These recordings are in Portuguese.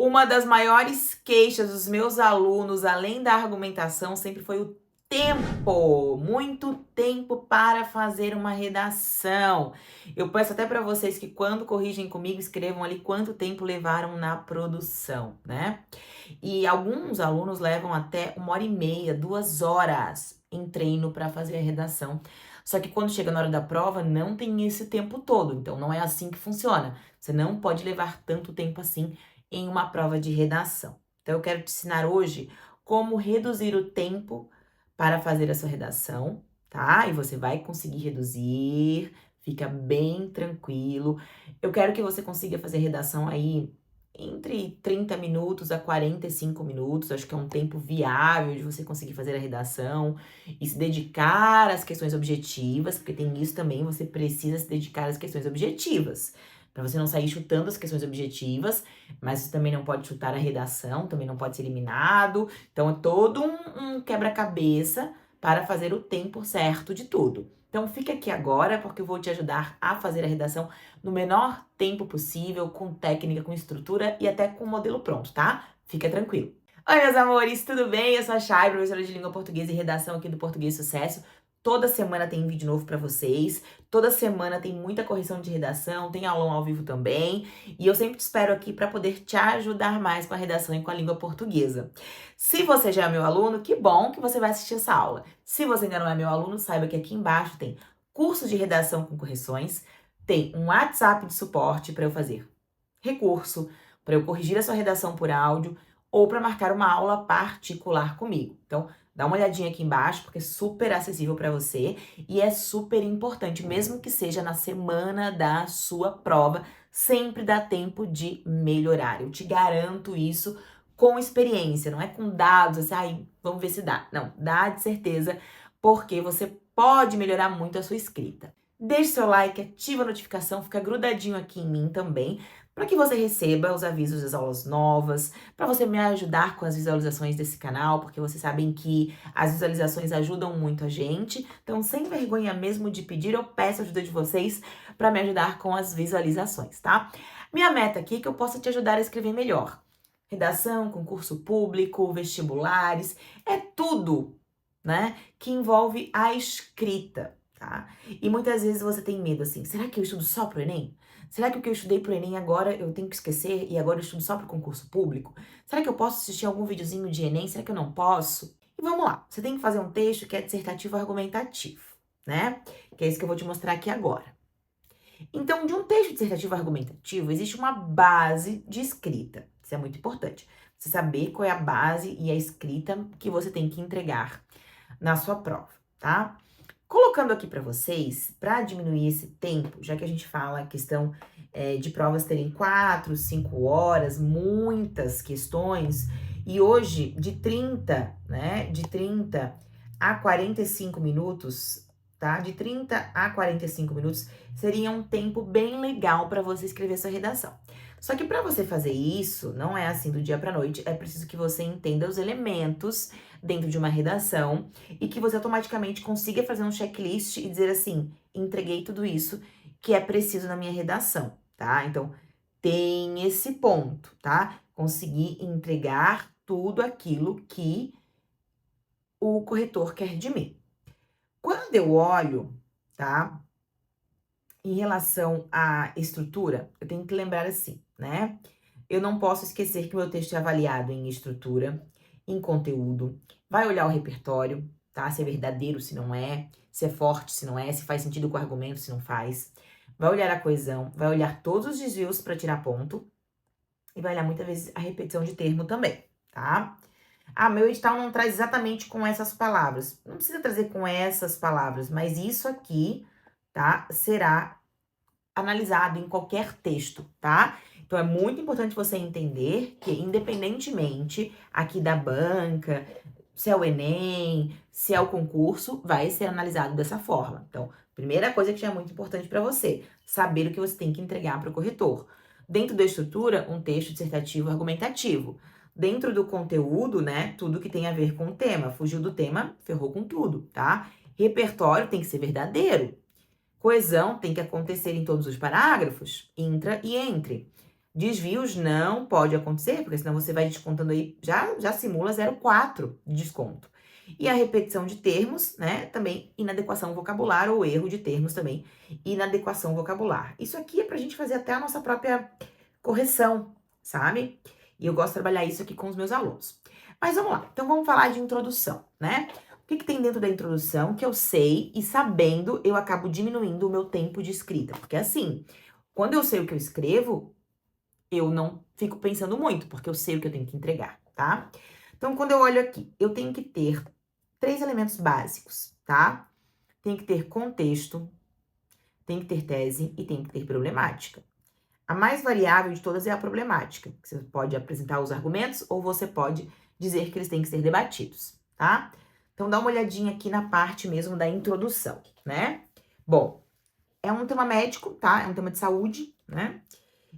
Uma das maiores queixas dos meus alunos, além da argumentação, sempre foi o tempo. Muito tempo para fazer uma redação. Eu peço até para vocês que quando corrigem comigo, escrevam ali quanto tempo levaram na produção, né? E alguns alunos levam até 1h30, 2 horas em treino para fazer a redação. Só que quando chega na hora da prova, não tem esse tempo todo. Então, não é assim que funciona. Você não pode levar tanto tempo assim em uma prova de redação. Então, eu quero te ensinar hoje como reduzir o tempo para fazer a sua redação, tá? E você vai conseguir reduzir, fica bem tranquilo. Eu quero que você consiga fazer redação aí entre 30 minutos a 45 minutos, acho que é um tempo viável de você conseguir fazer a redação e se dedicar às questões objetivas, porque tem isso também, você precisa se dedicar às questões objetivas. Para você não sair chutando as questões objetivas, mas você também não pode chutar a redação, também não pode ser eliminado. Então é todo um quebra-cabeça para fazer o tempo certo de tudo. Então fica aqui agora, porque eu vou te ajudar a fazer a redação no menor tempo possível, com técnica, com estrutura e até com o modelo pronto, tá? Fica tranquilo. Oi, meus amores, tudo bem? Eu sou a Chay, professora de língua portuguesa e redação aqui do Português Sucesso. Toda semana tem vídeo novo pra vocês, toda semana tem muita correção de redação, tem aulão ao vivo também, e eu sempre te espero aqui para poder te ajudar mais com a redação e com a língua portuguesa. Se você já é meu aluno, que bom que você vai assistir essa aula. Se você ainda não é meu aluno, saiba que aqui embaixo tem curso de redação com correções, tem um WhatsApp de suporte para eu fazer recurso, para eu corrigir a sua redação por áudio ou para marcar uma aula particular comigo. Então, dá uma olhadinha aqui embaixo, porque é super acessível para você e é super importante, mesmo que seja na semana da sua prova, sempre dá tempo de melhorar. Eu te garanto isso com experiência, não é com dados, assim, ai, vamos ver se dá. Não, dá de certeza, porque você pode melhorar muito a sua escrita. Deixe seu like, ativa a notificação, fica grudadinho aqui em mim também, para que você receba os avisos das aulas novas, para você me ajudar com as visualizações desse canal, porque vocês sabem que as visualizações ajudam muito a gente. Então, sem vergonha mesmo de pedir, eu peço a ajuda de vocês para me ajudar com as visualizações, tá? Minha meta aqui é que eu possa te ajudar a escrever melhor. Redação, concurso público, vestibulares, é tudo, né, que envolve a escrita, tá? E muitas vezes você tem medo assim, será que eu estudo só pro Enem? Será que o que eu estudei pro Enem agora eu tenho que esquecer e agora eu estudo só pro concurso público? Será que eu posso assistir algum videozinho de Enem? Será que eu não posso? E vamos lá, você tem que fazer um texto que é dissertativo argumentativo, né? Que é isso que eu vou te mostrar aqui agora. Então, de um texto dissertativo argumentativo, existe uma base de escrita. Isso é muito importante. Você saber qual é a base e a escrita que você tem que entregar na sua prova, tá? Colocando aqui para vocês, para diminuir esse tempo, já que a gente fala a questão de provas terem 4, 5 horas, muitas questões, e hoje de 30, né, de 30 a 45 minutos, tá? De 30 a 45 minutos seria um tempo bem legal para você escrever sua redação. Só que para você fazer isso, não é assim do dia para noite, é preciso que você entenda os elementos dentro de uma redação e que você automaticamente consiga fazer um checklist e dizer assim, entreguei tudo isso que é preciso na minha redação, tá? Então, tem esse ponto, tá? Conseguir entregar tudo aquilo que o corretor quer de mim. Quando eu olho, tá? Em relação à estrutura, eu tenho que lembrar assim, né? Eu não posso esquecer que o meu texto é avaliado em estrutura, em conteúdo, vai olhar o repertório, tá? Se é verdadeiro, se não é, se é forte, se não é, se faz sentido com o argumento, se não faz. Vai olhar a coesão, vai olhar todos os desvios para tirar ponto e vai olhar muitas vezes a repetição de termo também, tá? Ah, meu edital não traz exatamente com essas palavras. Não precisa trazer com essas palavras, mas isso aqui, tá? Será analisado em qualquer texto, tá? Então, é muito importante você entender que, independentemente aqui da banca, se é o Enem, se é o concurso, vai ser analisado dessa forma. Então, primeira coisa que já é muito importante para você, saber o que você tem que entregar para o corretor. Dentro da estrutura, um texto dissertativo argumentativo. Dentro do conteúdo, né, tudo que tem a ver com o tema. Fugiu do tema, ferrou com tudo, tá? Repertório tem que ser verdadeiro. Coesão tem que acontecer em todos os parágrafos, intra e entre. Desvios não pode acontecer, porque senão você vai descontando aí, já simula 0,4 de desconto. E a repetição de termos, né, também inadequação vocabular ou erro de termos também, inadequação vocabular. Isso aqui é pra gente fazer até a nossa própria correção, sabe? E eu gosto de trabalhar isso aqui com os meus alunos. Mas vamos lá, então vamos falar de introdução, né? O que tem dentro da introdução que eu sei e sabendo eu acabo diminuindo o meu tempo de escrita? Porque assim, quando eu sei o que eu escrevo, eu não fico pensando muito, porque eu sei o que eu tenho que entregar, tá? Então, quando eu olho aqui, eu tenho que ter 3 elementos básicos, tá? Tem que ter contexto, tem que ter tese e tem que ter problemática. A mais variável de todas é a problemática. Você pode apresentar os argumentos ou você pode dizer que eles têm que ser debatidos, tá? Então, dá uma olhadinha aqui na parte mesmo da introdução, né? Bom, é um tema médico, tá? É um tema de saúde, né?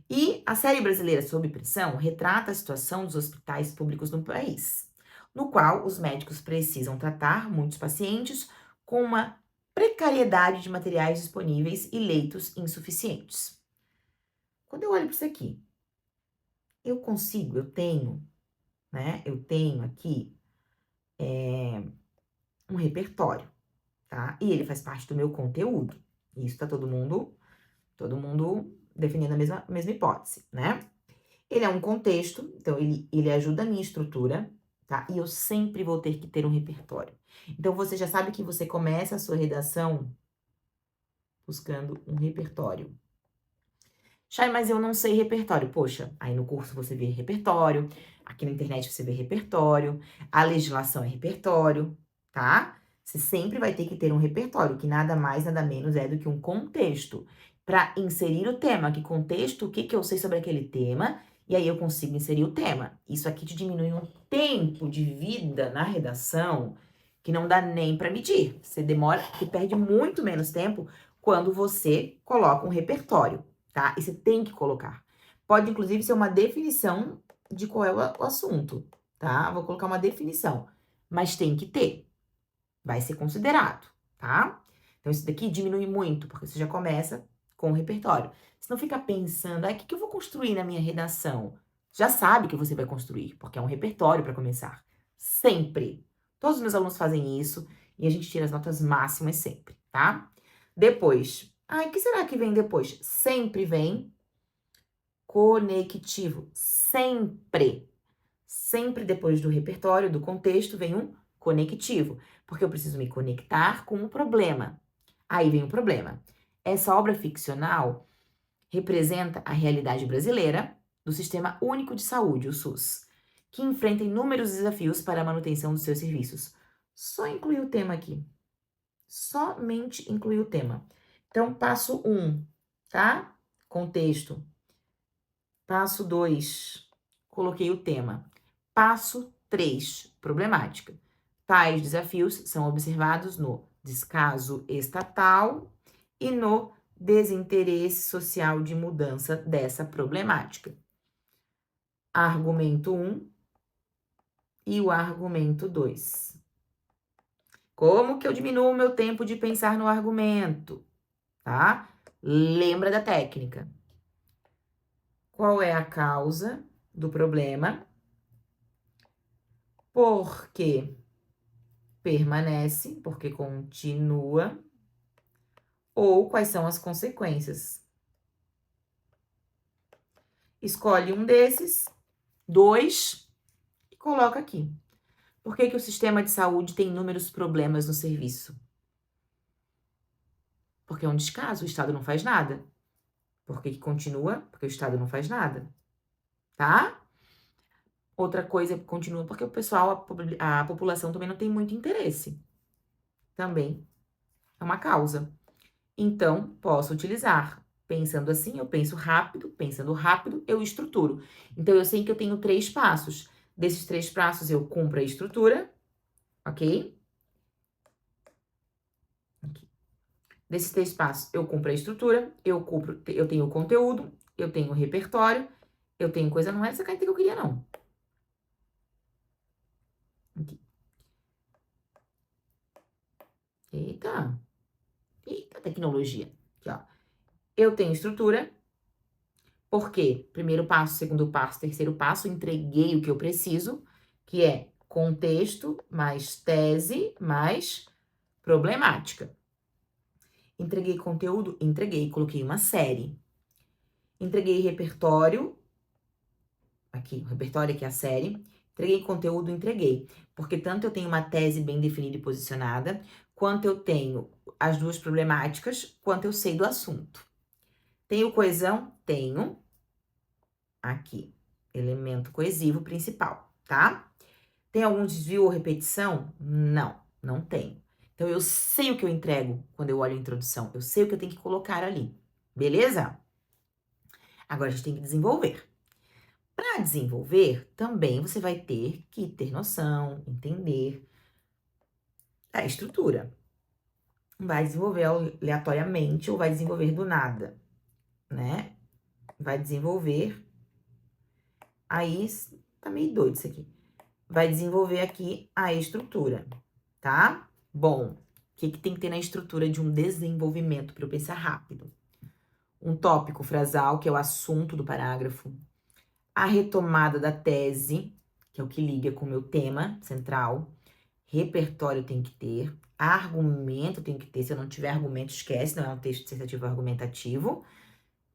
E a série brasileira Sob Pressão retrata a situação dos hospitais públicos no país, no qual os médicos precisam tratar muitos pacientes com uma precariedade de materiais disponíveis e leitos insuficientes. Quando eu olho para isso aqui, eu tenho, né? Eu tenho aqui um repertório, tá? E ele faz parte do meu conteúdo. Isso tá todo mundo defendendo a mesma hipótese, né? Ele é um contexto, então ele ajuda a minha estrutura, tá? E eu sempre vou ter que ter um repertório. Então, você já sabe que você começa a sua redação buscando um repertório. Chay, mas eu não sei repertório. Poxa, aí no curso você vê repertório, aqui na internet você vê repertório, a legislação é repertório, tá? Você sempre vai ter que ter um repertório, que nada mais, nada menos é do que um contexto. Para inserir o tema, que contexto, o que que eu sei sobre aquele tema, e aí eu consigo inserir o tema. Isso aqui te diminui um tempo de vida na redação que não dá nem para medir. Você demora, você perde muito menos tempo quando você coloca um repertório, tá? E você tem que colocar. Pode, inclusive, ser uma definição de qual é o assunto, tá? Vou colocar uma definição, mas tem que ter. Vai ser considerado, tá? Então, isso daqui diminui muito, porque você já começa com o repertório. Você não fica pensando, o que eu vou construir na minha redação? Já sabe que você vai construir, porque é um repertório para começar. Sempre. Todos os meus alunos fazem isso e a gente tira as notas máximas sempre, tá? Depois, o que será que vem depois? Sempre vem conectivo. Sempre. Sempre depois do repertório, do contexto, vem um conectivo. Porque eu preciso me conectar com o problema. Aí vem o problema. Essa obra ficcional representa a realidade brasileira do Sistema Único de Saúde, o SUS, que enfrenta inúmeros desafios para a manutenção dos seus serviços. Só incluir o tema aqui. Somente incluir o tema. Então, passo 1, tá? Contexto. Passo 2, coloquei o tema. Passo 3, problemática. Tais desafios são observados no descaso estatal e no desinteresse social de mudança dessa problemática. Argumento 1 e o argumento 2. Como que eu diminuo o meu tempo de pensar no argumento? Tá? Lembra da técnica. Qual é a causa do problema? Por que permanece? Porque continua? Ou quais são as consequências? Escolhe um desses, 2, e coloca aqui. Por que que o sistema de saúde tem inúmeros problemas no serviço? Porque é um descaso, o Estado não faz nada. Por que que continua? Porque o Estado não faz nada, tá? Outra coisa, continua porque o pessoal, a população também não tem muito interesse. Também é uma causa. Então, posso utilizar. Pensando assim, eu penso rápido. Pensando rápido, eu estruturo. Então, eu sei que eu tenho 3 passos. Desses 3 passos, eu cumpro a estrutura, ok? Aqui. Desses 3 passos, eu cumpro a estrutura, eu tenho o conteúdo, eu tenho o repertório, eu tenho coisa. Não é essa caneta que eu queria, não. Aqui. Eita. Eita, tecnologia. Aqui, ó. Eu tenho estrutura. Por quê? Primeiro passo, segundo passo, terceiro passo, entreguei o que eu preciso, que é contexto, mais tese, mais problemática. Entreguei conteúdo? Entreguei, coloquei uma série. Entreguei repertório, aqui, o repertório aqui é a série. Entreguei conteúdo? Entreguei. Porque tanto eu tenho uma tese bem definida e posicionada, quanto eu tenho as duas problemáticas, quanto eu sei do assunto. Tenho coesão? Tenho. Aqui, elemento coesivo principal, tá? Tem algum desvio ou repetição? Não, não tem. Então, eu sei o que eu entrego quando eu olho a introdução. Eu sei o que eu tenho que colocar ali. Beleza? Agora, a gente tem que desenvolver. Para desenvolver, também você vai ter que ter noção, entender a estrutura. Não vai desenvolver aleatoriamente ou vai desenvolver do nada, né? Vai desenvolver. Aí, tá meio doido isso aqui. Vai desenvolver aqui a estrutura, tá? Bom, o que tem que ter na estrutura de um desenvolvimento para eu pensar rápido? Um tópico frasal, que é o assunto do parágrafo. A retomada da tese, que é o que liga com o meu tema central. Repertório tem que ter. Argumento tem que ter. Se eu não tiver argumento, esquece, não é um texto dissertativo argumentativo.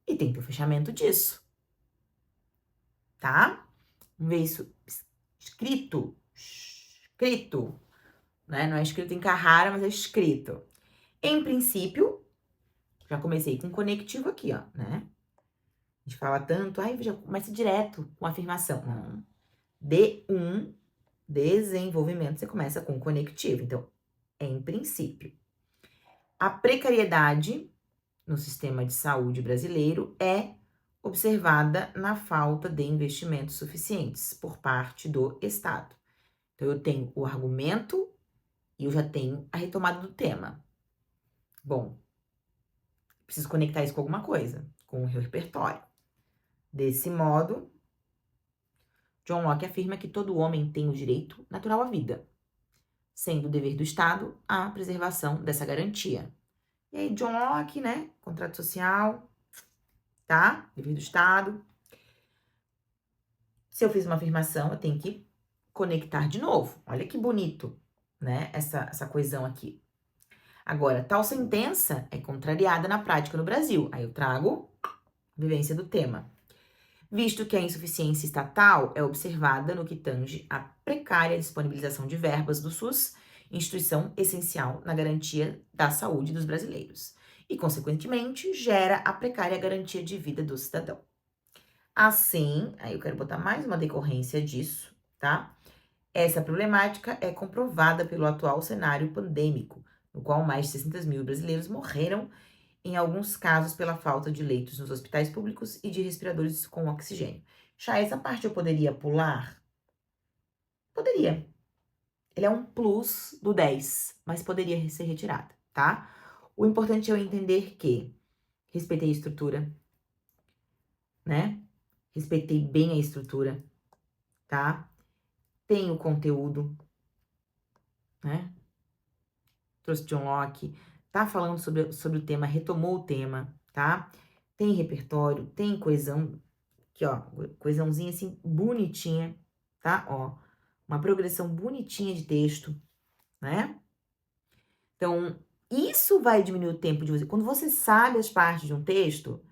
E tem que ter o fechamento disso. Tá? Vamos ver isso escrito. Escrito. Né? Não é escrito em Carrara, mas é escrito. Em princípio, já comecei com conectivo aqui, ó, né? A gente fala tanto, ai, já começa direto com afirmação. Não. De um desenvolvimento, você começa com conectivo. Então, em princípio. A precariedade no sistema de saúde brasileiro é observada na falta de investimentos suficientes por parte do Estado. Então, eu tenho o argumento e eu já tenho a retomada do tema. Bom, preciso conectar isso com alguma coisa, com o repertório. Desse modo, John Locke afirma que todo homem tem o direito natural à vida, sendo o dever do Estado a preservação dessa garantia. E aí, John Locke, né? Contrato social, tá? Dever do Estado. Se eu fiz uma afirmação, eu tenho que conectar de novo. Olha que bonito, né? Essa coesão aqui. Agora, tal sentença é contrariada na prática no Brasil. Aí eu trago vivência do tema. Visto que a insuficiência estatal é observada no que tange à precária disponibilização de verbas do SUS, instituição essencial na garantia da saúde dos brasileiros, e, consequentemente, gera a precária garantia de vida do cidadão. Assim, aí eu quero botar mais uma decorrência disso, tá? Essa problemática é comprovada pelo atual cenário pandêmico, no qual mais de 600 mil brasileiros morreram, em alguns casos pela falta de leitos nos hospitais públicos e de respiradores com oxigênio. Já essa parte eu poderia pular? Poderia. Ele é um plus do 10, mas poderia ser retirada, tá? O importante é eu entender que respeitei a estrutura, né? Respeitei bem a estrutura, tá? Tenho conteúdo, né? Trouxe John Locke, tá falando sobre o tema, retomou o tema, tá? Tem repertório, tem coesão, aqui, ó, coesãozinha assim, bonitinha, tá? Ó, uma progressão bonitinha de texto, né? Então, isso vai diminuir o tempo de você. Quando você sabe as partes de um texto,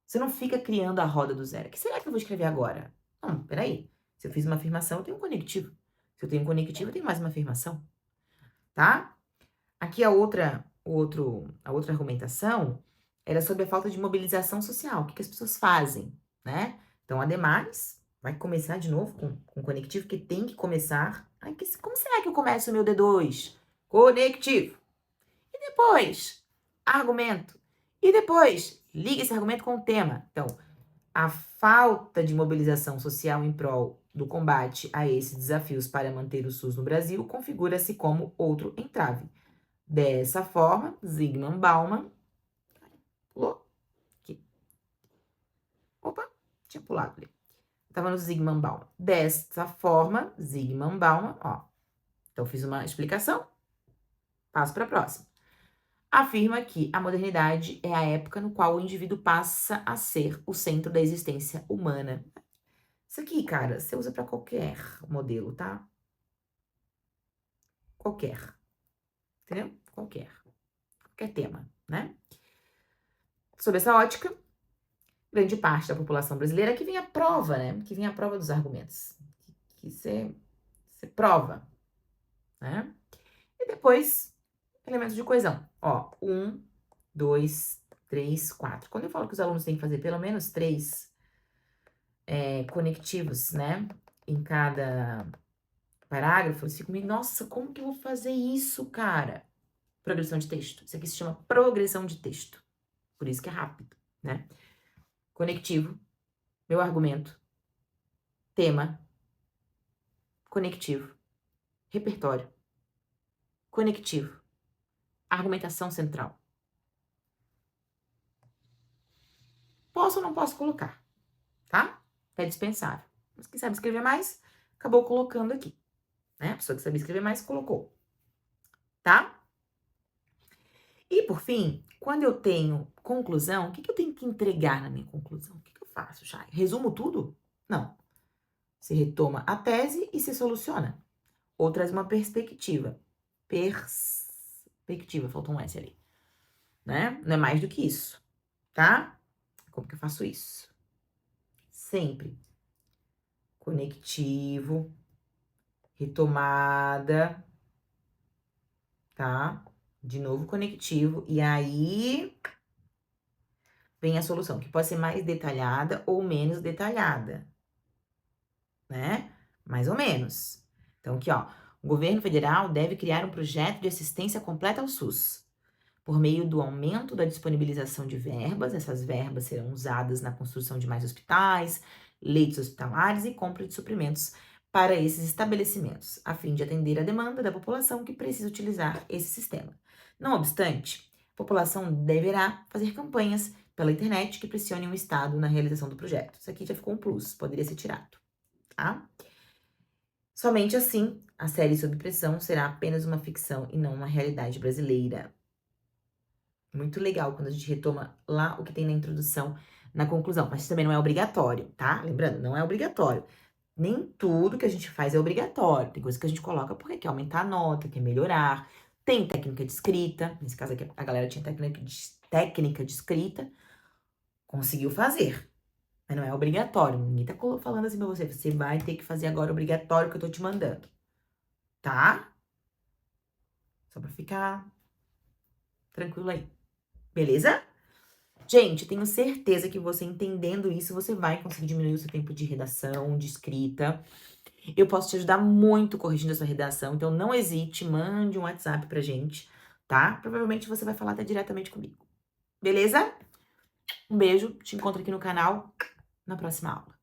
você não fica criando a roda do zero. O que será que eu vou escrever agora? Não, peraí. Se eu fiz uma afirmação, eu tenho um conectivo. Se eu tenho um conectivo, eu tenho mais uma afirmação, tá? Aqui a outra argumentação era sobre a falta de mobilização social. O que as pessoas fazem, né? Então, ademais, vai começar de novo com conectivo, que tem que começar. Ai, como será que eu começo o meu D2? Conectivo. E depois, argumento. E depois, liga esse argumento com o tema. Então, a falta de mobilização social em prol do combate a esses desafios para manter o SUS no Brasil configura-se como outro entrave. Dessa forma, Zygmunt Bauman... Pulou? Aqui. Opa, tinha pulado ali. Estava no Zygmunt Bauman. Dessa forma, Zygmunt Bauman, ó. Então, fiz uma explicação. Passo para a próxima. afirma que a modernidade é a época no qual o indivíduo passa a ser o centro da existência humana. Isso aqui, cara, você usa para qualquer modelo, tá? Qualquer, entendeu? Qualquer tema, né? Sob essa ótica, grande parte da população brasileira que vem à prova, né? Que vem à prova dos argumentos. Que você prova, né? E depois, elementos de coesão. Ó, 1, 2, 3, 4. Quando eu falo que os alunos têm que fazer pelo menos 3 conectivos, né? Em cada parágrafo, eu fico meio, nossa, como que eu vou fazer isso, cara? Progressão de texto. Isso aqui se chama progressão de texto. Por isso que é rápido, né? Conectivo, meu argumento, tema, conectivo, repertório, conectivo, argumentação central. Posso ou não posso colocar, tá? É dispensável. Mas quem sabe escrever mais, acabou colocando aqui, né? A pessoa que sabe escrever mais, colocou, tá? E, por fim, quando eu tenho conclusão, o que eu tenho que entregar na minha conclusão? O que eu faço, Chay? Resumo tudo? Não. Você retoma a tese e se soluciona. Ou traz uma perspectiva. Perspectiva, faltou um S ali. Né? Não é mais do que isso, tá? Como que eu faço isso? Sempre conectivo, retomada, tá? De novo conectivo. E aí vem a solução, que pode ser mais detalhada ou menos detalhada, né? Mais ou menos. Então, aqui, ó. O governo federal deve criar um projeto de assistência completa ao SUS, por meio do aumento da disponibilização de verbas. Essas verbas serão usadas na construção de mais hospitais, leitos hospitalares e compra de suprimentos para esses estabelecimentos, a fim de atender a demanda da população que precisa utilizar esse sistema. Não obstante, a população deverá fazer campanhas pela internet que pressionem o Estado na realização do projeto. Isso aqui já ficou um plus, poderia ser tirado, tá? Somente assim, a série Sob Pressão será apenas uma ficção e não uma realidade brasileira. Muito legal quando a gente retoma lá o que tem na introdução, na conclusão. Mas também não é obrigatório, tá? Lembrando, não é obrigatório. Nem tudo que a gente faz é obrigatório. Tem coisa que a gente coloca porque quer aumentar a nota, quer melhorar. Tem técnica de escrita. Nesse caso aqui, a galera tinha técnica de escrita. Conseguiu fazer. Mas não é obrigatório. Ninguém tá falando assim pra você. Você vai ter que fazer agora obrigatório que eu tô te mandando. Tá? Só pra ficar tranquilo aí. Beleza? Gente, tenho certeza que você entendendo isso, você vai conseguir diminuir o seu tempo de redação, de escrita. Eu posso te ajudar muito corrigindo a sua redação, então não hesite, mande um WhatsApp pra gente, tá? Provavelmente você vai falar até diretamente comigo. Beleza? Um beijo, te encontro aqui no canal na próxima aula.